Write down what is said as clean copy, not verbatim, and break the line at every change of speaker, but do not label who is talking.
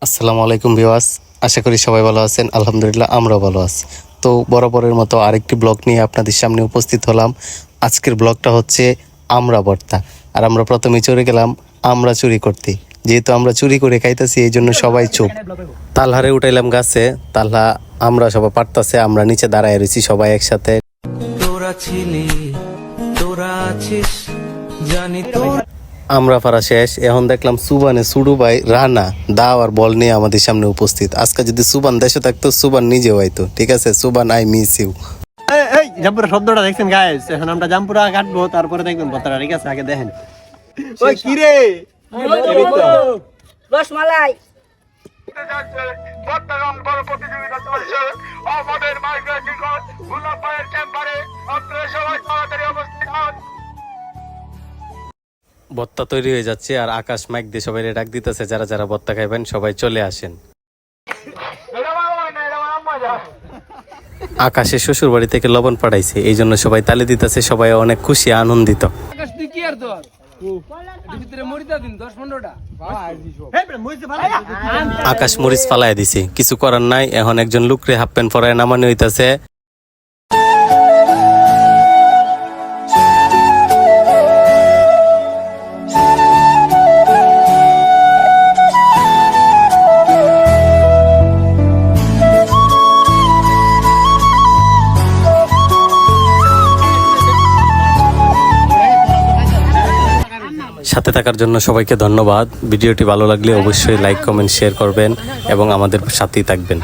আসসালামু আলাইকুম ভিউয়ার্স, আশা করি সবাই ভালো আছেন। আলহামদুলিল্লাহ আমরাও ভালো আছি। তো বরাবরের মতো আরেকটি ব্লগ নিয়ে আপনাদের সামনে উপস্থিত হলাম। আজকের ব্লগটা হচ্ছে আমরা ভর্তা। আর আমরা প্রথমে চলে গেলাম আমরা চুরি করতে। যেহেতু আমরা চুরি করে খাইতেছি এই জন্য সবাই চুপ। তালহারে উঠাইলাম গাছে, তালহা আমরা সবাই পারতাছে, আমরা নিচে দাঁড়ায় রয়েছি সবাই একসাথে।
তোরা ছিলি, তোরা আছিস, জানি তোর।
আমরা পারা শেষ। এখন দেখলাম সুবানে সুডু ভাই রানা দাও আর বল নিয়ে আমাদের সামনে উপস্থিত। আজকে যদি সুবান দেশে থাকতো সুবান নিজেও হয়তো। ঠিক আছে সুবান, আই মিস ইউ।
এই জাম্পুরা শব্দটা দেখছেন গাইস? এখন আমরা জাম্পুরা কাটবো, তারপরে দেখবেন ভর্তাটা। ঠিক আছে, আগে দেখেন। ওই কি রে
রসমালাই
বড় প্রতিযোগিতা চলছে আমাদের মাইগ্রেশন গুলাপায়ের চেম্বারে। আপনারা সবাই তাড়াতাড়ি অবস্থিত হন।
ভর্তা তৈরি হয়ে যাচ্ছে আর আকাশ মাইক দিয়ে সবাই ডাক দিতেছে, যারা যারা ভর্তা খাইবেন সবাই চলে আসেন। আকাশে শ্বশুর বাড়ি থেকে লবণ পাঠাইছে, এই জন্য সবাই তালি দিতেছে, সবাই অনেক খুশি আনন্দিত। আকাশ মরিচ ফালাই দিছে, কিছু করার নাই। এখন একজন লুকরে হাফ প্যান্ট পরায় নামানো হইতাছে। সাথে থাকার জন্য সবাইকে ধন্যবাদ। ভিডিওটি ভালো লাগলে অবশ্যই লাইক, কমেন্ট, শেয়ার করবেন এবং আমাদের সাথেই থাকবেন।